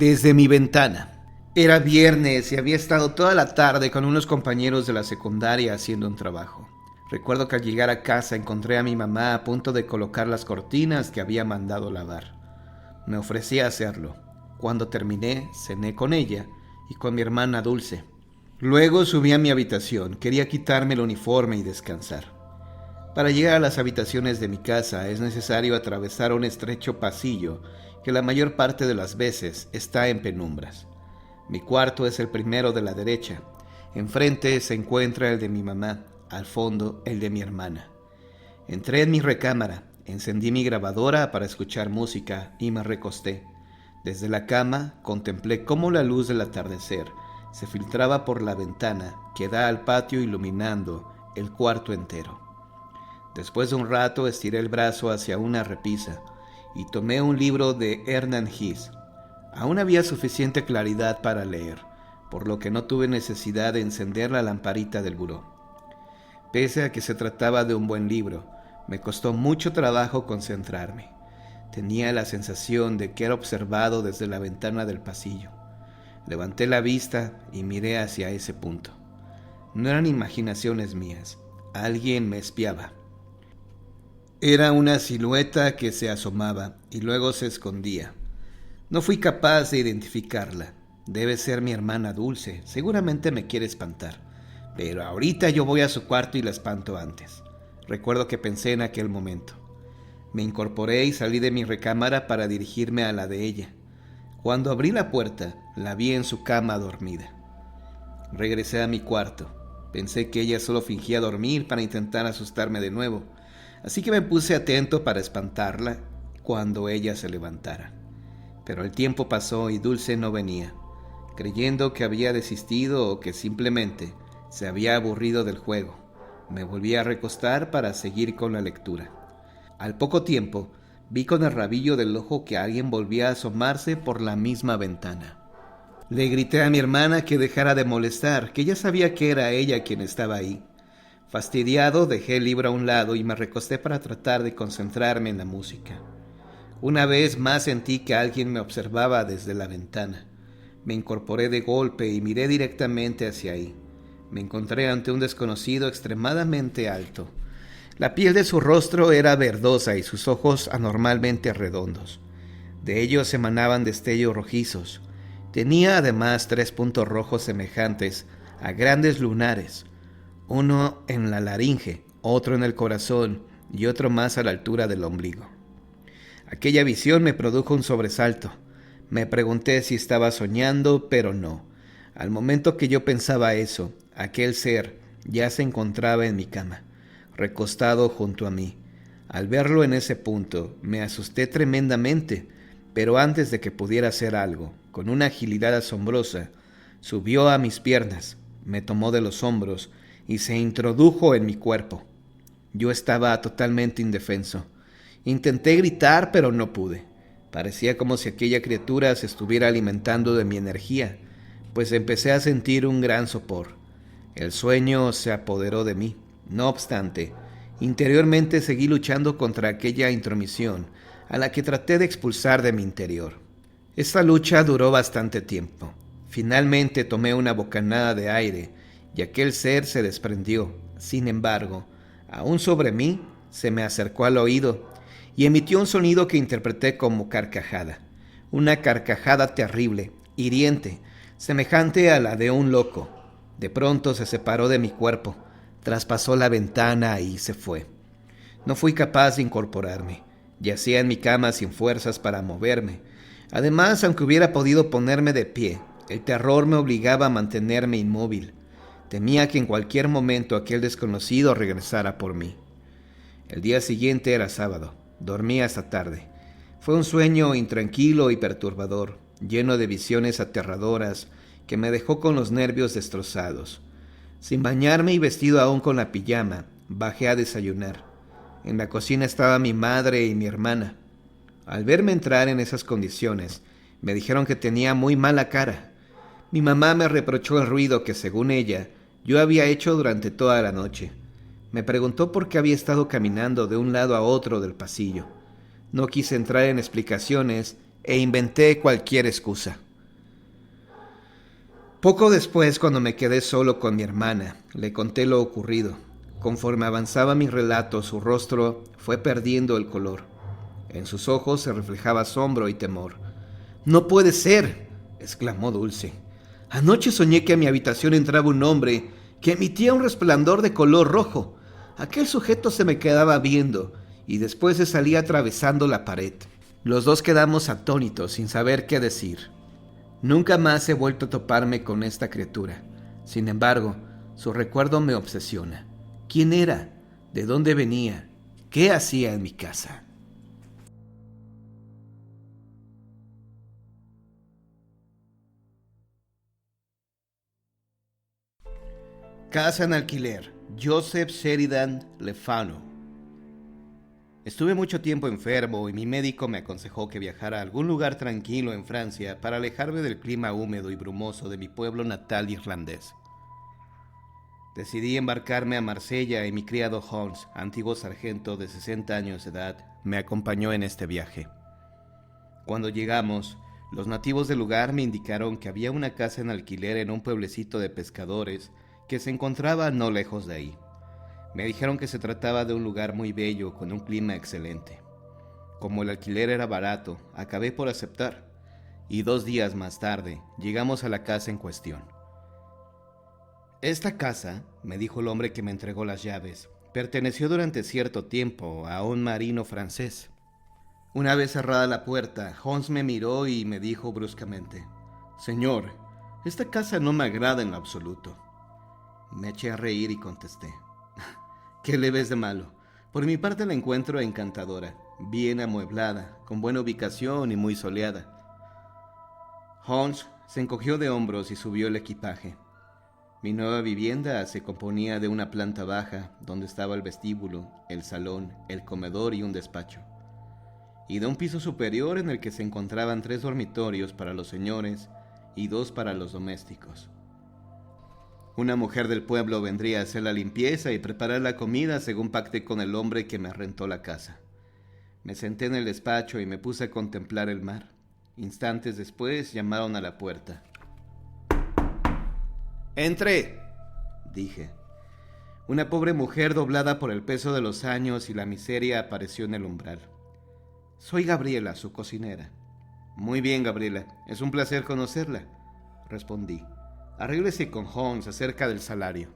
Desde mi ventana. Era viernes y había estado toda la tarde con unos compañeros de la secundaria haciendo un trabajo. Recuerdo que al llegar a casa encontré a mi mamá a punto de colocar las cortinas que había mandado lavar. Me ofrecí a hacerlo. Cuando terminé, cené con ella y con mi hermana Dulce. Luego subí a mi habitación. Quería quitarme el uniforme y descansar. Para llegar a las habitaciones de mi casa es necesario atravesar un estrecho pasillo que la mayor parte de las veces está en penumbras. Mi cuarto es el primero de la derecha. Enfrente se encuentra el de mi mamá, al fondo el de mi hermana. Entré en mi recámara, encendí mi grabadora para escuchar música y me recosté. Desde la cama contemplé cómo la luz del atardecer se filtraba por la ventana que da al patio iluminando el cuarto entero. Después de un rato estiré el brazo hacia una repisa y tomé un libro de Hernán Hesse. Aún había suficiente claridad para leer, por lo que no tuve necesidad de encender la lamparita del buró. Pese a que se trataba de un buen libro, me costó mucho trabajo concentrarme. Tenía la sensación de que era observado desde la ventana del pasillo. Levanté la vista y miré hacia ese punto. No eran imaginaciones mías, alguien me espiaba. Era una silueta que se asomaba y luego se escondía. No fui capaz de identificarla. Debe ser mi hermana Dulce, seguramente me quiere espantar. Pero ahorita yo voy a su cuarto y la espanto antes. Recuerdo que pensé en aquel momento. Me incorporé y salí de mi recámara para dirigirme a la de ella. Cuando abrí la puerta, la vi en su cama dormida. Regresé a mi cuarto. Pensé que ella solo fingía dormir para intentar asustarme de nuevo. Así que me puse atento para espantarla cuando ella se levantara. Pero el tiempo pasó y Dulce no venía. Creyendo que había desistido o que simplemente se había aburrido del juego, me volví a recostar para seguir con la lectura. Al poco tiempo, vi con el rabillo del ojo que alguien volvía a asomarse por la misma ventana. Le grité a mi hermana que dejara de molestar, que ya sabía que era ella quien estaba ahí. Fastidiado, dejé el libro a un lado y me recosté para tratar de concentrarme en la música. Una vez más sentí que alguien me observaba desde la ventana. Me incorporé de golpe y miré directamente hacia ahí. Me encontré ante un desconocido extremadamente alto. La piel de su rostro era verdosa y sus ojos anormalmente redondos. De ellos emanaban destellos rojizos. Tenía además 3 puntos rojos semejantes a grandes lunares. Uno en la laringe, otro en el corazón y otro más a la altura del ombligo. Aquella visión me produjo un sobresalto. Me pregunté si estaba soñando, pero no. Al momento que yo pensaba eso, aquel ser ya se encontraba en mi cama, recostado junto a mí. Al verlo en ese punto, me asusté tremendamente, pero antes de que pudiera hacer algo, con una agilidad asombrosa, subió a mis piernas, me tomó de los hombros y se introdujo en mi cuerpo. Yo estaba totalmente indefenso. Intenté gritar, pero no pude. Parecía como si aquella criatura se estuviera alimentando de mi energía, pues empecé a sentir un gran sopor. El sueño se apoderó de mí. No obstante, interiormente seguí luchando contra aquella intromisión, a la que traté de expulsar de mi interior. Esta lucha duró bastante tiempo. Finalmente tomé una bocanada de aire, y aquel ser se desprendió. Sin embargo, aún sobre mí, se me acercó al oído y emitió un sonido que interpreté como carcajada. Una carcajada terrible, hiriente, semejante a la de un loco. De pronto se separó de mi cuerpo, traspasó la ventana y se fue. No fui capaz de incorporarme. Yacía en mi cama sin fuerzas para moverme. Además, aunque hubiera podido ponerme de pie, el terror me obligaba a mantenerme inmóvil. Temía que en cualquier momento aquel desconocido regresara por mí. El día siguiente era sábado. Dormí hasta tarde. Fue un sueño intranquilo y perturbador, lleno de visiones aterradoras que me dejó con los nervios destrozados. Sin bañarme y vestido aún con la pijama, bajé a desayunar. En la cocina estaba mi madre y mi hermana. Al verme entrar en esas condiciones, me dijeron que tenía muy mala cara. Mi mamá me reprochó el ruido que, según ella, yo había hecho durante toda la noche. Me preguntó por qué había estado caminando de un lado a otro del pasillo. No quise entrar en explicaciones e inventé cualquier excusa. Poco después, cuando me quedé solo con mi hermana, le conté lo ocurrido. Conforme avanzaba mi relato, su rostro fue perdiendo el color. En sus ojos se reflejaba asombro y temor. «¡No puede ser!», exclamó Dulce. «Anoche soñé que a mi habitación entraba un hombre que emitía un resplandor de color rojo. Aquel sujeto se me quedaba viendo y después se salía atravesando la pared». Los dos quedamos atónitos, sin saber qué decir. Nunca más he vuelto a toparme con esta criatura. Sin embargo, su recuerdo me obsesiona. ¿Quién era? ¿De dónde venía? ¿Qué hacía en mi casa? Casa en alquiler. Joseph Sheridan Le Fanu. Estuve mucho tiempo enfermo y mi médico me aconsejó que viajara a algún lugar tranquilo en Francia para alejarme del clima húmedo y brumoso de mi pueblo natal irlandés. Decidí embarcarme a Marsella y mi criado Hans, antiguo sargento de 60 años de edad, me acompañó en este viaje. Cuando llegamos, los nativos del lugar me indicaron que había una casa en alquiler en un pueblecito de pescadores que se encontraba no lejos de ahí. Me dijeron que se trataba de un lugar muy bello con un clima excelente. Como el alquiler era barato, acabé por aceptar, y 2 días más tarde llegamos a la casa en cuestión. Esta casa, me dijo el hombre que me entregó las llaves, perteneció durante cierto tiempo a un marino francés. Una vez cerrada la puerta, Hans me miró y me dijo bruscamente: «Señor, esta casa no me agrada en lo absoluto». Me eché a reír y contesté: «¿Qué le ves de malo? Por mi parte la encuentro encantadora, bien amueblada, con buena ubicación y muy soleada». Hans se encogió de hombros y subió el equipaje. Mi nueva vivienda se componía de una planta baja, donde estaba el vestíbulo, el salón, el comedor y un despacho, y de un piso superior en el que se encontraban 3 dormitorios para los señores y 2 para los domésticos. Una mujer del pueblo vendría a hacer la limpieza y preparar la comida según pacté con el hombre que me rentó la casa. Me senté en el despacho y me puse a contemplar el mar. Instantes después llamaron a la puerta. «¡Entre!», dije. Una pobre mujer doblada por el peso de los años y la miseria apareció en el umbral. «Soy Gabriela, su cocinera». «Muy bien, Gabriela, es un placer conocerla», respondí. «Arréglese con Hans acerca del salario».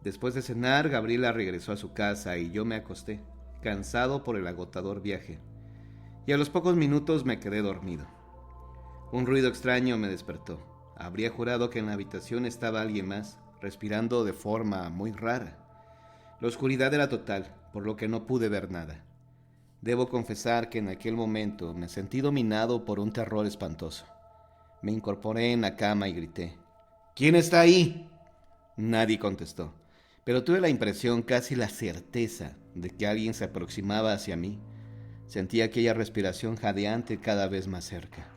Después de cenar, Gabriela regresó a su casa y yo me acosté, cansado por el agotador viaje, y a los pocos minutos me quedé dormido. Un ruido extraño me despertó. Habría jurado que en la habitación estaba alguien más, respirando de forma muy rara. La oscuridad era total, por lo que no pude ver nada. Debo confesar que en aquel momento me sentí dominado por un terror espantoso. Me incorporé en la cama y grité: «¿Quién está ahí?». Nadie contestó, pero tuve la impresión, casi la certeza, de que alguien se aproximaba hacia mí. Sentí aquella respiración jadeante cada vez más cerca.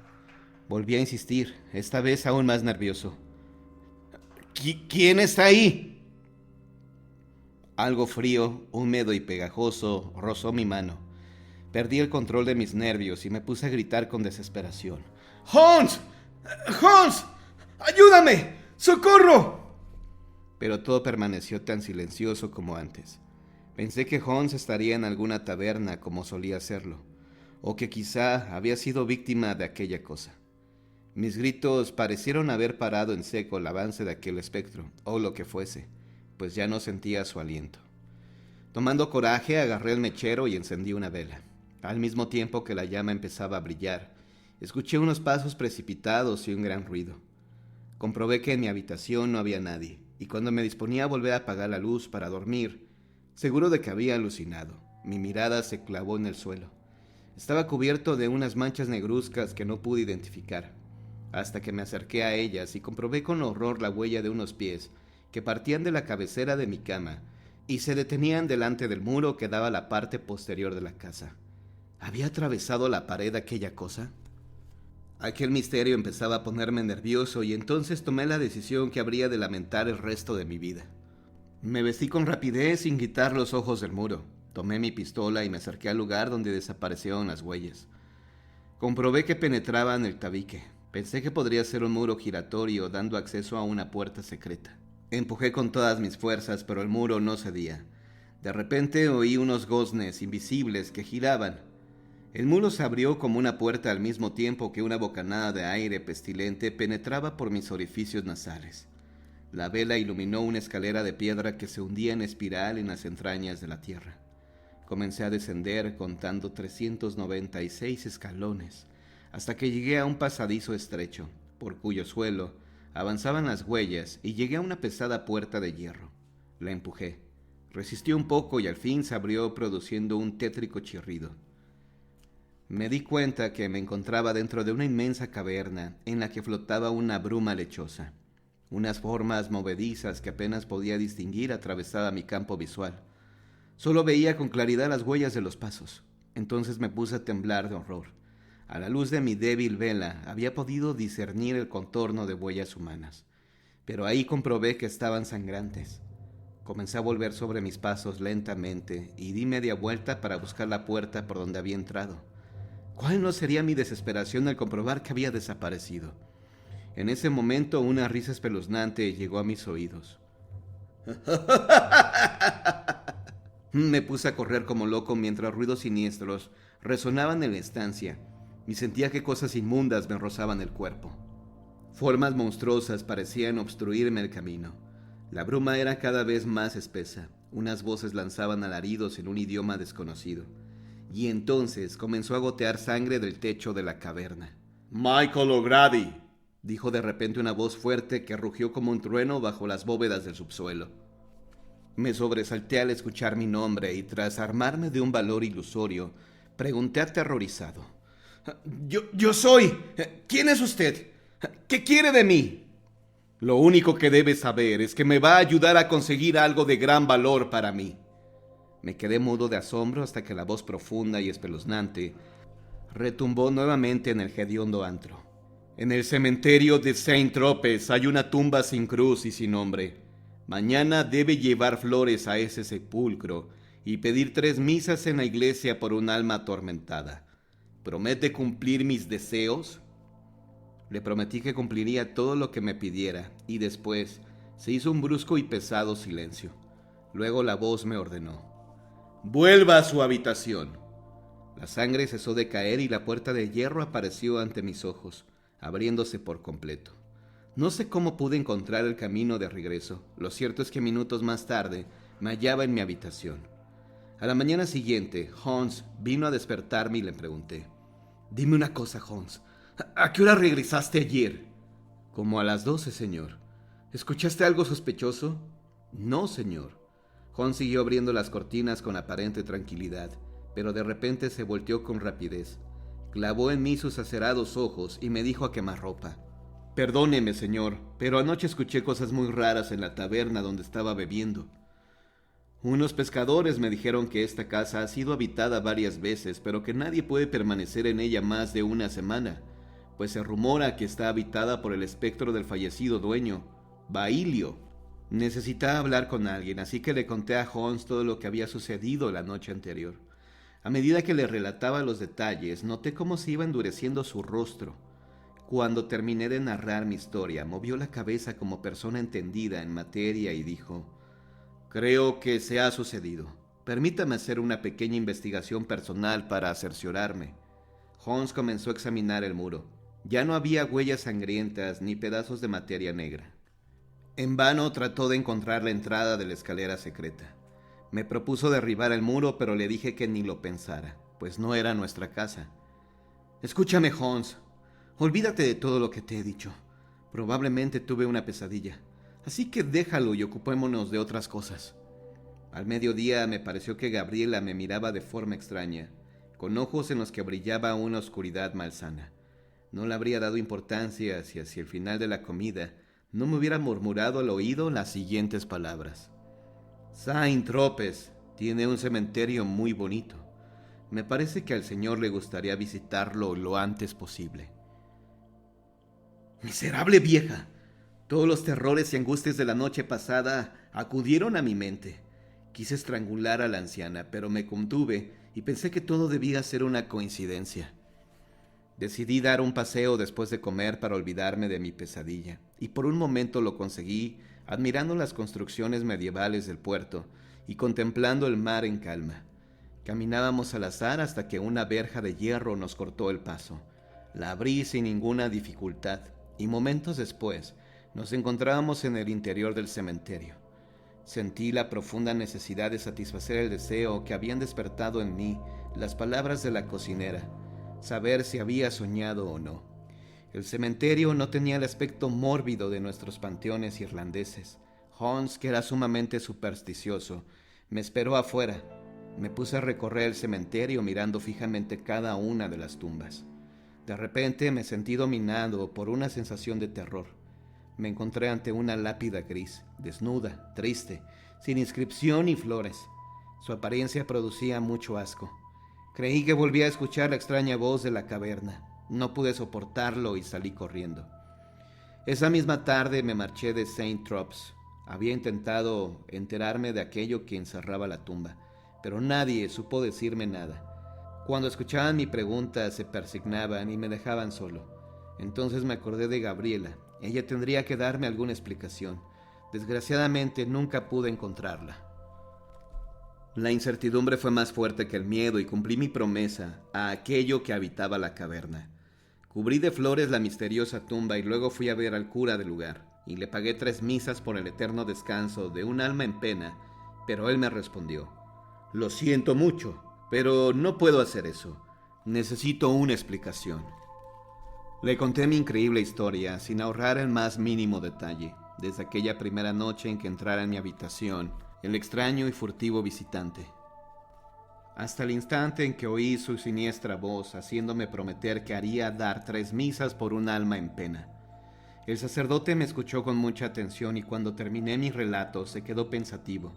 Volví a insistir, esta vez aún más nervioso: «¿Quién está ahí?». Algo frío, húmedo y pegajoso rozó mi mano. Perdí el control de mis nervios y me puse a gritar con desesperación: «¡Hans! ¡Hans! ¡Ayúdame! ¡Socorro!». Pero todo permaneció tan silencioso como antes. Pensé que Hans estaría en alguna taberna como solía hacerlo, o que quizá había sido víctima de aquella cosa. Mis gritos parecieron haber parado en seco el avance de aquel espectro, o lo que fuese, pues ya no sentía su aliento. Tomando coraje, agarré el mechero y encendí una vela. Al mismo tiempo que la llama empezaba a brillar, escuché unos pasos precipitados y un gran ruido. Comprobé que en mi habitación no había nadie, y cuando me disponía a volver a apagar la luz para dormir, seguro de que había alucinado, mi mirada se clavó en el suelo. Estaba cubierto de unas manchas negruzcas que no pude identificar, hasta que me acerqué a ellas y comprobé con horror la huella de unos pies que partían de la cabecera de mi cama y se detenían delante del muro que daba a la parte posterior de la casa. ¿Había atravesado la pared aquella cosa? Aquel misterio empezaba a ponerme nervioso y entonces tomé la decisión que habría de lamentar el resto de mi vida. Me vestí con rapidez sin quitar los ojos del muro. Tomé mi pistola y me acerqué al lugar donde desaparecieron las huellas. Comprobé que penetraban el tabique, Pensé que podría ser un muro giratorio dando acceso a una puerta secreta. Empujé con todas mis fuerzas, pero el muro no cedía. De repente oí unos goznes invisibles que giraban. El muro se abrió como una puerta al mismo tiempo que una bocanada de aire pestilente penetraba por mis orificios nasales. La vela iluminó una escalera de piedra que se hundía en espiral en las entrañas de la tierra. Comencé a descender contando 396 escalones, hasta que llegué a un pasadizo estrecho, por cuyo suelo avanzaban las huellas y llegué a una pesada puerta de hierro. La empujé. Resistió un poco y al fin se abrió produciendo un tétrico chirrido. Me di cuenta que me encontraba dentro de una inmensa caverna en la que flotaba una bruma lechosa. Unas formas movedizas que apenas podía distinguir atravesaba mi campo visual. Solo veía con claridad las huellas de los pasos. Entonces me puse a temblar de horror. A la luz de mi débil vela había podido discernir el contorno de huellas humanas, pero ahí comprobé que estaban sangrantes. Comencé a volver sobre mis pasos lentamente y di media vuelta para buscar la puerta por donde había entrado. ¿Cuál no sería mi desesperación al comprobar que había desaparecido? En ese momento una risa espeluznante llegó a mis oídos. Me puse a correr como loco mientras ruidos siniestros resonaban en la estancia y sentía que cosas inmundas me rozaban el cuerpo. Formas monstruosas parecían obstruirme el camino. La bruma era cada vez más espesa. Unas voces lanzaban alaridos en un idioma desconocido. Y entonces comenzó a gotear sangre del techo de la caverna. «Michael O'Grady», dijo de repente una voz fuerte que rugió como un trueno bajo las bóvedas del subsuelo. Me sobresalté al escuchar mi nombre y tras armarme de un valor ilusorio, pregunté aterrorizado. Yo soy. ¿Quién es usted? ¿Qué quiere de mí? Lo único que debe saber es que me va a ayudar a conseguir algo de gran valor para mí. Me quedé mudo de asombro hasta que la voz profunda y espeluznante retumbó nuevamente en el hediondo antro. En el cementerio de Saint Tropez hay una tumba sin cruz y sin nombre. Mañana debe llevar flores a ese sepulcro y pedir 3 misas en la iglesia por un alma atormentada. ¿Promete cumplir mis deseos? Le prometí que cumpliría todo lo que me pidiera, y después se hizo un brusco y pesado silencio. Luego la voz me ordenó: «Vuelva a su habitación». La sangre cesó de caer y la puerta de hierro apareció ante mis ojos, abriéndose por completo. No sé cómo pude encontrar el camino de regreso. Lo cierto es que minutos más tarde me hallaba en mi habitación. A la mañana siguiente, Hans vino a despertarme y le pregunté: «Dime una cosa, Hans. ¿A qué hora regresaste ayer?» «Como a las 12, señor». «¿Escuchaste algo sospechoso?» «No, señor». Hans siguió abriendo las cortinas con aparente tranquilidad, pero de repente se volteó con rapidez. Clavó en mí sus acerados ojos y me dijo a quemarropa: «Perdóneme, señor, pero anoche escuché cosas muy raras en la taberna donde estaba bebiendo. Unos pescadores me dijeron que esta casa ha sido habitada varias veces, pero que nadie puede permanecer en ella más de una semana, pues se rumora que está habitada por el espectro del fallecido dueño, Bailio». Necesitaba hablar con alguien, así que le conté a Hans todo lo que había sucedido la noche anterior. A medida que le relataba los detalles, noté cómo se iba endureciendo su rostro. Cuando terminé de narrar mi historia, movió la cabeza como persona entendida en materia y dijo: «Creo que se ha sucedido. Permítame hacer una pequeña investigación personal para cerciorarme». Hans comenzó a examinar el muro. Ya no había huellas sangrientas ni pedazos de materia negra. En vano trató de encontrar la entrada de la escalera secreta. Me propuso derribar el muro, pero le dije que ni lo pensara, pues no era nuestra casa. «Escúchame, Hans. Olvídate de todo lo que te he dicho. Probablemente tuve una pesadilla, así que déjalo y ocupémonos de otras cosas». Al mediodía me pareció que Gabriela me miraba de forma extraña, con ojos en los que brillaba una oscuridad malsana. No le habría dado importancia si hacia el final de la comida no me hubiera murmurado al oído las siguientes palabras: «Saint Tropez tiene un cementerio muy bonito. Me parece que al señor le gustaría visitarlo lo antes posible». «Miserable vieja». Todos los terrores y angustias de la noche pasada acudieron a mi mente. Quise estrangular a la anciana, pero me contuve y pensé que todo debía ser una coincidencia. Decidí dar un paseo después de comer para olvidarme de mi pesadilla, y por un momento lo conseguí admirando las construcciones medievales del puerto y contemplando el mar en calma. Caminábamos al azar hasta que una verja de hierro nos cortó el paso. La abrí sin ninguna dificultad, y momentos después nos encontrábamos en el interior del cementerio. Sentí la profunda necesidad de satisfacer el deseo que habían despertado en mí las palabras de la cocinera, saber si había soñado o no. El cementerio no tenía el aspecto mórbido de nuestros panteones irlandeses. Hans, que era sumamente supersticioso, me esperó afuera. Me puse a recorrer el cementerio mirando fijamente cada una de las tumbas. De repente me sentí dominado por una sensación de terror. Me encontré ante una lápida gris, desnuda, triste, sin inscripción ni flores. Su apariencia producía mucho asco. Creí que volvía a escuchar la extraña voz de la caverna. No pude soportarlo y salí corriendo. Esa misma tarde me marché de Saint Trops. Había intentado enterarme de aquello que encerraba la tumba, pero nadie supo decirme nada. Cuando escuchaban mi pregunta se persignaban y me dejaban solo. Entonces me acordé de Gabriela. Ella tendría que darme alguna explicación. Desgraciadamente nunca pude encontrarla. La incertidumbre fue más fuerte que el miedo y cumplí mi promesa a aquello que habitaba la caverna. Cubrí de flores la misteriosa tumba y luego fui a ver al cura del lugar, y le pagué 3 misas por el eterno descanso de un alma en pena, pero él me respondió: «Lo siento mucho, pero no puedo hacer eso. Necesito una explicación». Le conté mi increíble historia sin ahorrar el más mínimo detalle, desde aquella primera noche en que entrara en mi habitación el extraño y furtivo visitante, hasta el instante en que oí su siniestra voz haciéndome prometer que haría dar 3 misas por un alma en pena. El sacerdote me escuchó con mucha atención y cuando terminé mi relato se quedó pensativo,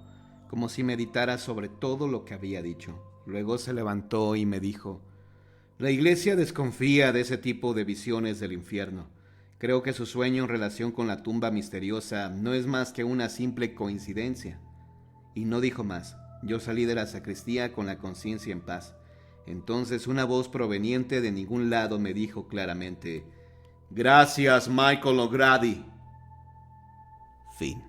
como si meditara sobre todo lo que había dicho. Luego se levantó y me dijo: «La Iglesia desconfía de ese tipo de visiones del infierno. Creo que su sueño en relación con la tumba misteriosa no es más que una simple coincidencia». Y no dijo más. Yo salí de la sacristía con la conciencia en paz. Entonces una voz proveniente de ningún lado me dijo claramente: «Gracias, Michael O'Grady». Fin.